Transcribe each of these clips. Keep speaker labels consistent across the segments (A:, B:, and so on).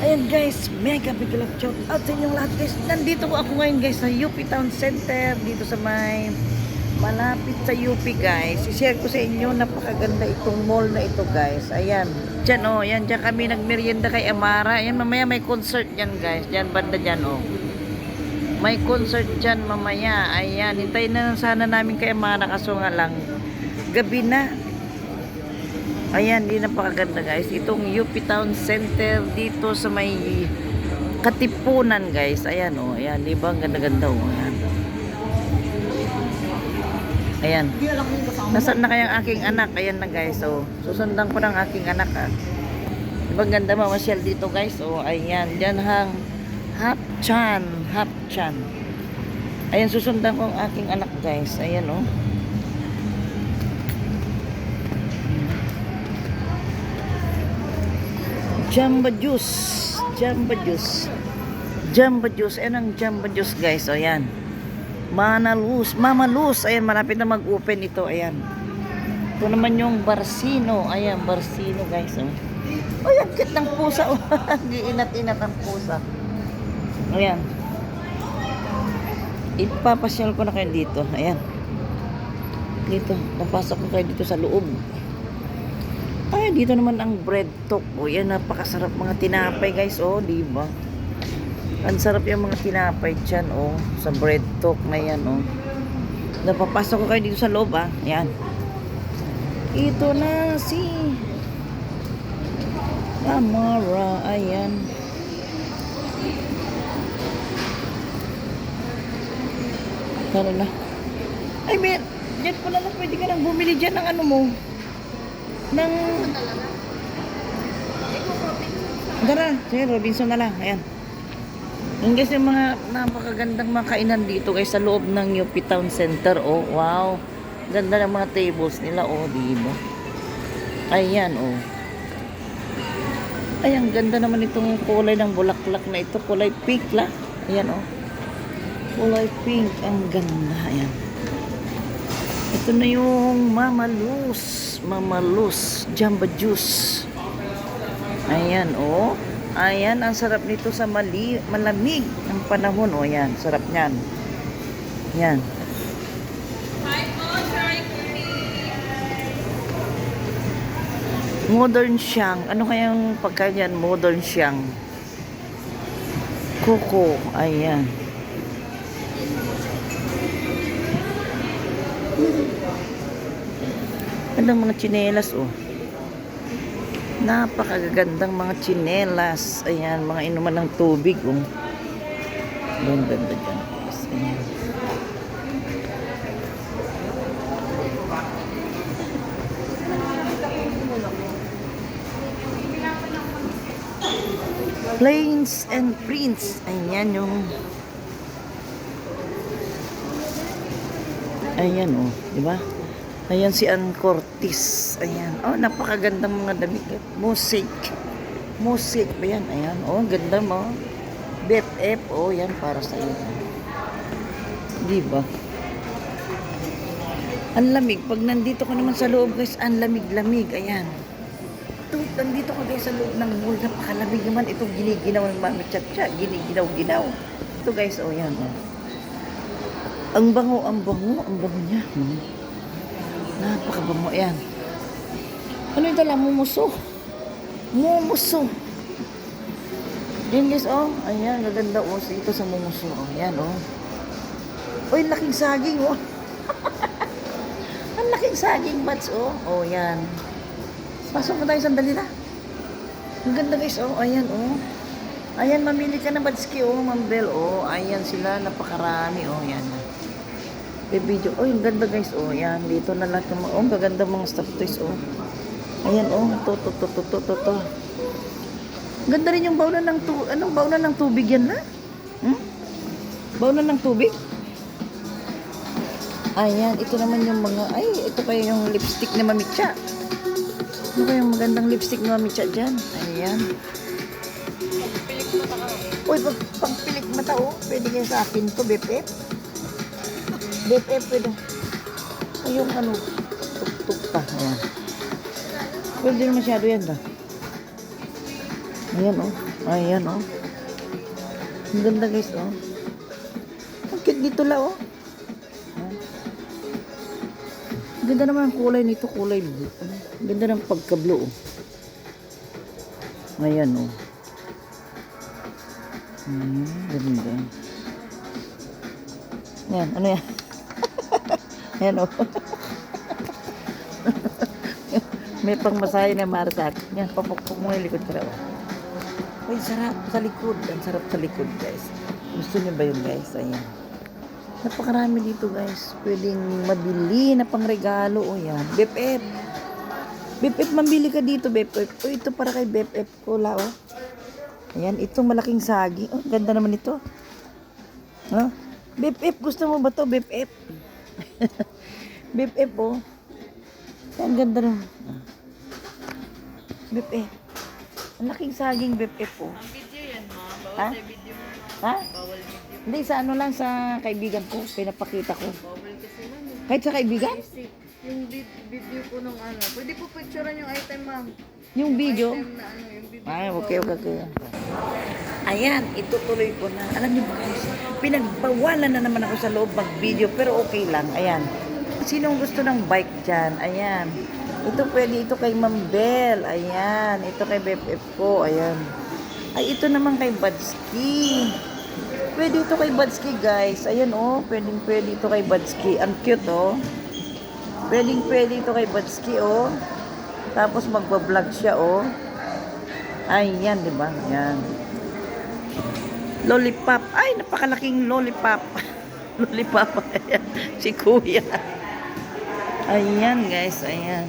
A: Ayan guys, mega big love shout out sa inyong lahat guys. Nandito po ako ngayon guys sa UP Town Center, dito sa may malapit sa UP guys. I-share ko sa inyo, napakaganda itong mall na ito guys. Ayan, dyan oh, yan dyan kami nagmerienda kay Amara. Ayan, mamaya may concert dyan guys, dyan banda dyan oh. May concert dyan mamaya. Ayan, hintayin na sana namin kay Amara kaso nga lang gabi na. Ayan, di napakaganda guys. Itong UP Town Center dito sa may Katipunan guys. Ayan oh, ayan, di ba? Ang ganda-ganda oh. Ayan. Ayan. Nasaan na kayang aking anak? Ayan na guys. Oh, susundan ko ng aking anak ah. Di ba ganda mamasyal dito guys? Oh, ayan. Diyan hang Hapchan. Hapchan. Ayan, susundan ko ang aking anak guys. Ayan oh. Jamba juice. Jamba juice. Jamba juice. Ayan ang Jamba juice guys. O yan. Manalus. Mamalus. Ayan, malapit na mag-open ito. Ayan. Ito naman yung Barsino. Ayan, Barsino guys. O. Ay, ang cute ng pusa. Giinat-inat ang pusa. Ayan. Ipapasyal ko na kayo dito. Ayan. Dito. Napasok ko kayo dito sa loob. Ay, dito naman ang bread talk. O, yan, napakasarap mga tinapay, guys. O, di ba? Ang sarap yung mga tinapay dyan, o. Sa bread talk na yan, o. Napapasok ko kayo dito sa loob, ah. Yan. Ito na si Amara. Ayan. Kano na? Ay, Mer, dyan pala lang. Pwede ka lang bumili dyan ng ano mo. Nang Dara, sige, Robinson na lang. Ayan. Yung guys, yung mga napakagandang mga kainan dito guys sa loob ng UP Town Center. Oh, wow. Ganda ng mga tables nila. Oh, diba? Ayan, oh. Ay, ang ganda naman itong kulay ng bulaklak na ito. Kulay pink lang. Ayan, oh. Kulay pink. Ang ganda. Ayan. Ito na yung Mamalus. Mamalus Jamba Juice. Ayan oh. Ayan, ang sarap nito sa malamig ng panahon. Oh, ayan, sarap niyan. Ayan. Modern Siyang. Ano kayang pagkain yan? Modern Siyang. Kuko. Ayan. Gandang mga tsinelas, oh. Napakagandang mga tsinelas. Ayan, mga inuman ng tubig, oh. Ganda dyan. Ayan. Plains and Prints. Ayan yung ayan, oh. Diba? Ayan si Ann Cortez. Ayan. Oh, napakagandang mga damit. Music. Music. Ayan. Ayan. Oh, ganda mo. BFF. Oh, yan para sa iyo. Diba? Ang lamig. Pag nandito ko naman sa loob, guys, ang lamig-lamig. Ayan. Nandito ko guys sa loob ng mall. Napakalamig naman. Itong giniginaw ng mami chat-chat. Giniginaw-ginaw. Ito guys, oh, yan. Oh. Ang bango, ang bango. Ang bango niya. Napakabango yan. Ano ito lang? Mumuso. Mumuso. Yan guys, oh. Ayan, gaganda oh. Ito sa mumuso. Oh, yan, oh. Uy, laking saging, oh. Ang laking saging bats, oh. Oh, yan. Pasok mo tayo sandali na. Ang ganda guys, oh. Ayan, oh. Ayan, mamili ka na batski, oh. Mambel, oh. Ayan sila, napakarami, oh. Yan. Video. Oh, yung ganda guys. Oh, yan. Dito na lahat ng mga, oh, gaganda mga stuff toys. Oh. Ayan, oh. To. Ganda rin yung baunan ng anong baunan ng tubig yan, ha? Baunan ng tubig? Ayan, ito naman yung mga, ay, ito pa yung lipstick ni Mamitsa. Ano pa yung magandang lipstick ni Mamitsa dyan? Ayan. Uy, pagpilik mata, oh. Pwede kayo sa akin to, BFF. BFF, pwede. Ay, yung ano, tuk-tuk pa. Ayan. Pwede na masyado yan, ba? Ayan, oh. Ayan, oh. Ang ganda, guys, oh. Ang cute dito la, oh. Ayan. Ang ganda naman ang kulay nito, kulay blue. Ang ganda ng pagka-blue, oh. Ayan, oh. Ganda. Yan, ano yan? Yan, oh. May pangmasahe na mara sa akin. Yan, papukpok mo yung likod ko na, oh. Uy, sarap sa likod. Ang sarap sa likod, guys. Gusto niyo ba yun, guys? Ayan. Napakarami dito, guys. Pwedeng mabili na pangregalo. O, yan. BFF. BFF, mambili ka dito, BFF. O, ito para kay BFF ko, la, oh. Ayan, itong malaking sagi. Oh, ganda naman ito. Oh, BFF, gusto mo ba to, BFF? BFF, oh. Ang ganda naman. BFF. Ang laking saging BFF, oh.
B: Ang video yan, ma. Bawal
A: Ha?
B: sa video mo.
A: Ha?
B: Bawal video.
A: Hindi, sa ano lang, sa kaibigan ko. Pinapakita ko.
B: Bawal kasi lang.
A: Kahit sa kaibigan?
B: Yung video ko nung ano. Pwede po picturean yung item, ma'am.
A: Yung video?
B: Item na ano, yung video.
A: Ay, okay. Ayan, itutuloy ko na. Alam niyo ba, guys, pinagbawalan na naman ako sa loob mag-video, pero okay lang. Ayan. Sinong gusto ng bike dyan? Ayan. Ito pwede, ito kay Ma'am Bell. Ayan. Ito kay BFF ko. Ayan. Ay, ito naman kay Badski. Pwede ito kay Badski, guys. Ayan, oh. Pwede ito kay Badski. Ang cute, oh. Pwede ito kay Badski, oh. Tapos magbablog siya, oh. Ayan, di ba? Ayan. Lollipop. Ay, napakalaking lollipop. Lollipop. Ayan. Si Kuya. Ayan, guys. Ayan.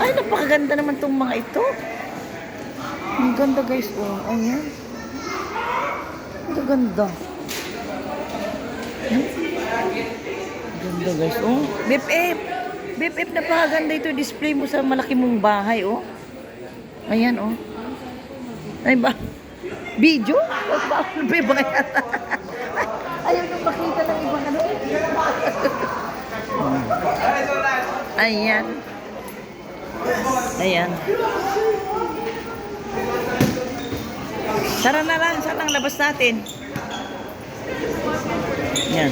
A: Ay, napakaganda naman tong mga ito. Ang ganda, guys. Oh, ayan. Ang ganda. Ganda, guys. Oh, BFF. BFF, napakaganda ito. Display mo sa malaki mong bahay, oh. Ayan, oh. Ay ba? Video? Huwag ba ako nabibayan? Ayaw nung makita ng ibang ano. Ayan. Ayan. Tara na lang. Saan ang labas natin? Ayan. Ayan.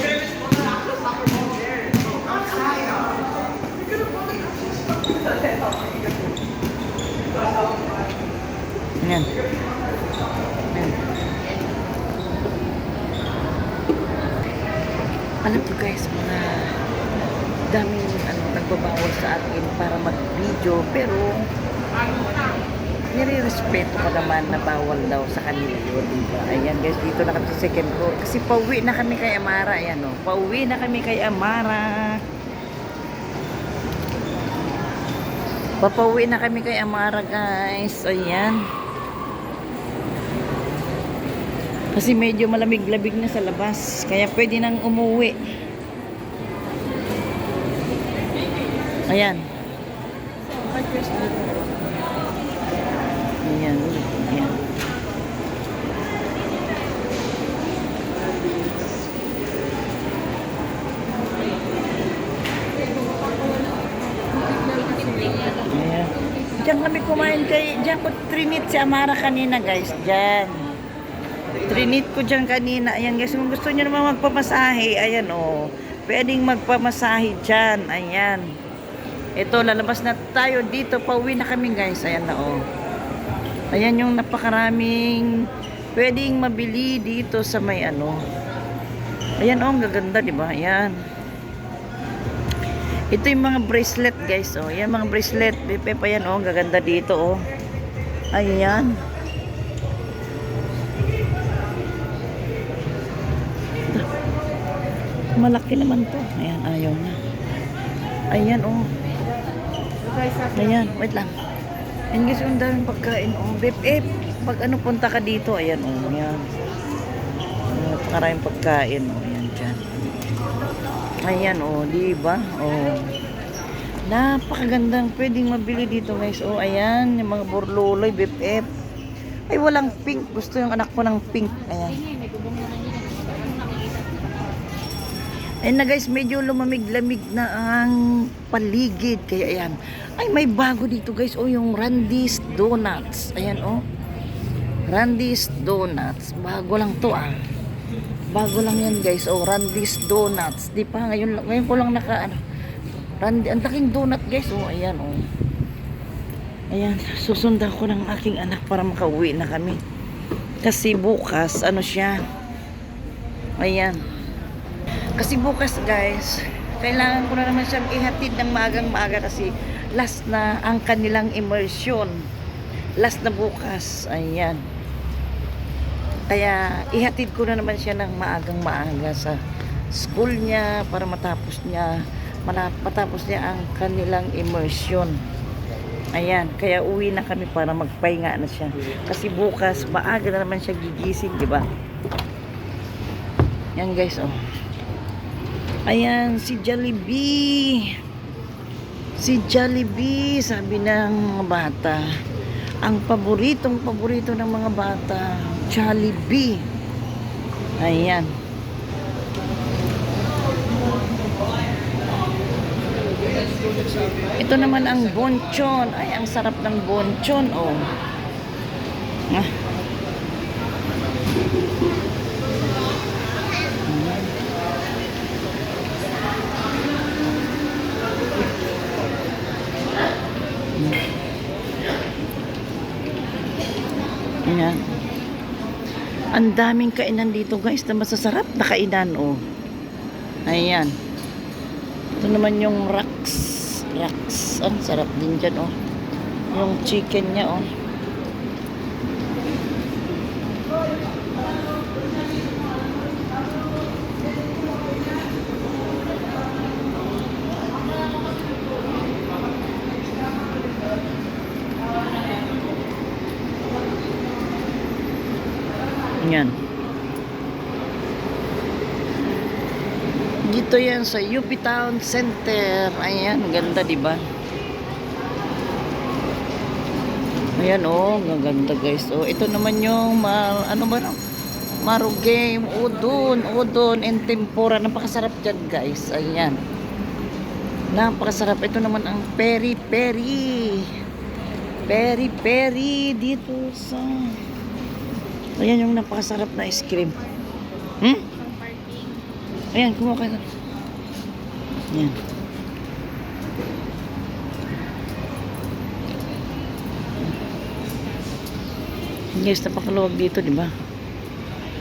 A: Ayan. Alam ko, guys, mga daming nagbabawal sa atin para mag-video, pero nire-respeto ko naman na bawal daw sa kanila yun, diba? Ayan, guys, dito na kami sa second floor kasi pauwi na kami kay Amara. Ayan, oh. Pauwi na kami kay Amara. Papauwi na kami kay Amara, guys. Ayan. Kasi medyo malamig-labig na sa labas. Kaya pwede nang umuwi. Ayan. Ayan. Ayan. Ayan. Diyan kami kumain kay... Diyan ko trinit si Amara kanina, guys. Diyan. Trinit ko dyan kanina. Ayan, guys. Kung gusto nyo naman magpamasahe, ayan, oh. Pwedeng magpamasahe dyan. Ayan. Ito, lalabas na tayo dito. Pauwi na kami, guys. Ayan na, oh. Ayan yung napakaraming pwedeng mabili dito sa may ano. Ayan, oh. Ang gaganda, diba? Ayan. Ito yung mga bracelet, guys, oh. Ayan, mga bracelet. BFF, ayan, oh. Ang gaganda dito, oh. Ayan. Malaki naman to. Ayan, ayaw na. Ayan, oh. Ayan, wait lang. Ayan, guys, ang daming pagkain, oh. BFF, pag ano punta ka dito, ayan, oh. Ayan. Maraming pagkain, oh. Ayan, dyan. Ayan, oh. Diba? Oh. Napakagandang pwedeng mabili dito, guys. Oh, ayan. Yung mga burluloy, BFF. Ay, walang pink. Gusto yung anak ko ng pink. Ayan. Ayun na, guys, medyo lumamig-lamig na ang paligid. Kaya ayan. Ay, may bago dito, guys. Oh, yung Randy's Donuts. Ayan, oh. Randy's Donuts. Bago lang to ah. Bago lang yan guys. Oh, Randy's Donuts. Di pa, ngayon ko lang naka ano. Randy, ang laking donut guys. Oh, ayan oh. Ayan, susundan ko ng aking anak para makauwi na kami. Kasi bukas, ano siya. Ayan. Kasi bukas guys, kailangan ko na naman siyang ihatid ng maagang-maaga kasi last na ang kanilang immersion. Last na bukas. Ayan. Kaya ihatid ko na naman siya ng maagang-maaga sa school niya para matapos niya ang kanilang immersion. Ayan, kaya uwi na kami para magpahinga na siya. Kasi bukas, maaga na naman siya gigising, di ba? Yan guys, oh. Ayan, si Jollibee. Si Jollibee, sabi ng mga bata. Ang paborito ng mga bata, Jollibee. Ayan. Ito naman ang bonchon. Ay, ang sarap ng bonchon, oh. Ah. Ayan. Ang daming kainan dito guys na masasarap na kainan, oh. Ayan. Ito naman yung racks. Ang sarap din dyan, oh. Yung chicken niya, oh. Yan. Dito yan sa UP Town Center. Ayan, ganda, di ba? Ayan, oh, ganda guys. Oh, ito naman yung ano ba no? Marugame, udon and tempura. Napakasarap dyan, guys. Ayan. Napakasarap. Ito naman ang peri-peri. Peri-peri dito sa ayan yung napakasarap na ice cream. Ayan, kumuha ka na. Ayan. Guys, napakaluwag dito, di ba?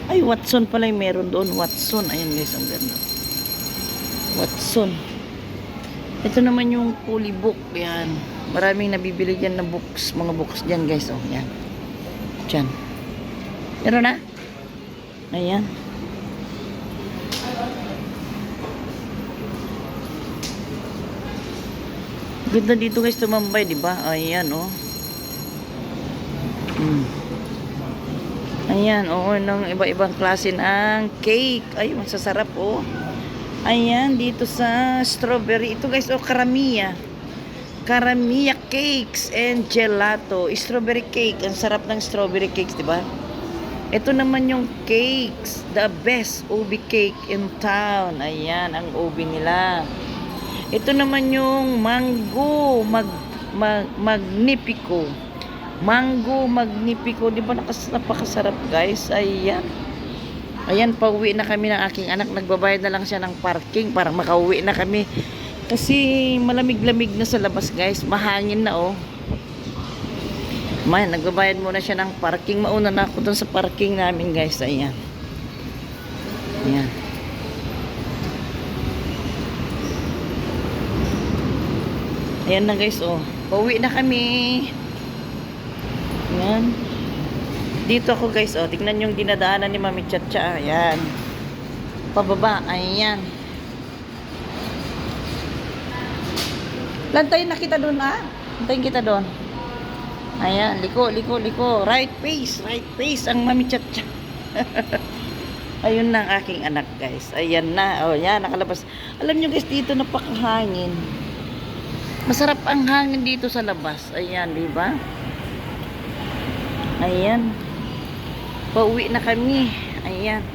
A: Ay, Watson pala yung meron doon. Watson. Ayan guys, ang ganda. Watson. Ito naman yung Polybook. Ayan. Maraming nabibili dyan na books. Mga books dyan guys. Oh, ayan. Dyan. Meron na? Ayan. Ganda dito guys tumambay, di ba? Ayan, oh. Ayan, oh, ng iba-ibang klase ng cake. Ay, masasarap, oh. Ayan, dito sa strawberry. Ito guys, oh, Caramiya. Caramiya cakes and gelato. Strawberry cake. Ang sarap ng strawberry cakes, di ba? Ito naman yung cakes. The best ubi cake in town. Ayan, ang ubi nila. Ito naman yung mango magnifico. Mango magnifico. Di ba napakasarap guys? Ayan. Ayan, pauwi na kami ng aking anak. Nagbabayad na lang siya ng parking para makauwi na kami. Kasi malamig-lamig na sa labas guys. Mahangin na, oh. Nagbabayad muna siya ng parking. Mauna na ako dun sa parking namin guys. Ayan. Ayan. Ayan na guys, oh. Pauwi na kami. Ayan. Dito ako guys, oh. Tignan yung dinadaanan ni Mami Chacha. Ayan. Pababa. Ayan. Lantayin na kita doon, ah. Lantayin kita doon. Ayan. Liko. Right face ang Mami Chacha. Ayun na ang aking anak guys. Ayan na. Oh, yan. Nakalabas. Alam nyo guys, dito napakahangin. Masarap ang hangin dito sa labas. Ayan, di ba? Ayan. Pauwi na kami. Ayan.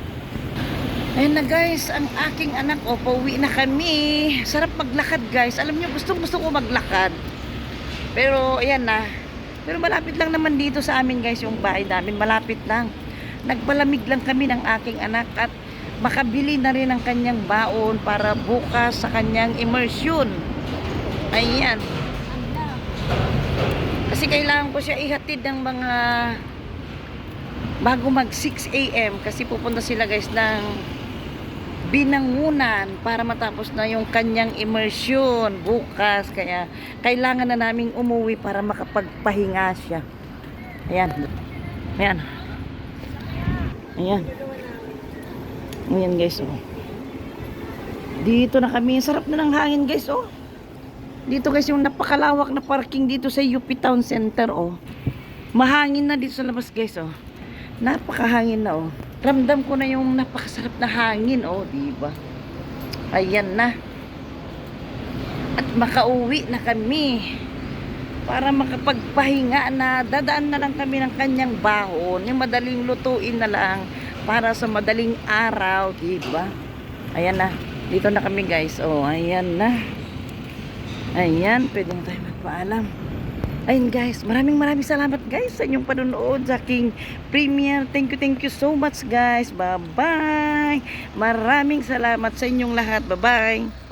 A: Ayan na guys, ang aking anak. O, pauwi na kami. Sarap maglakad guys. Alam niyo, gusto ko maglakad. Pero, ayan na. Pero malapit lang naman dito sa amin guys, yung bahay namin. Malapit lang. Nagpalamig lang kami ng aking anak at makabili na rin ang kanyang baon para bukas sa kanyang immersion. Ayan. Kasi kailangan ko siya ihatid ng mga bago mag 6 AM kasi pupunta sila guys ng Binangunan para matapos na yung kanyang immersion bukas. Kaya kailangan na naming umuwi para makapagpahinga siya. Ayan. Ayan. Ayan. Ayan guys, oh. Dito na kami. Sarap na ng hangin guys, oh. Dito guys, yung napakalawak na parking dito sa UP Town Center, oh. Mahangin na dito sa labas guys, oh. Napakahangin na, oh. Ramdam ko na yung napakasarap na hangin, oh, diba? Ayan na. At makauwi na kami para makapagpahinga na. Dadaan na lang kami ng kanyang bahon, yung madaling lutuin na lang para sa madaling araw, diba? Ayan na. Dito na kami guys, oh, ayan na. Ayan, pwede na tayo magpaalam. Ayun guys, maraming salamat guys sa inyong panonood sa aking premiere. Thank you so much guys. Bye bye. Maraming salamat sa inyong lahat. Bye bye.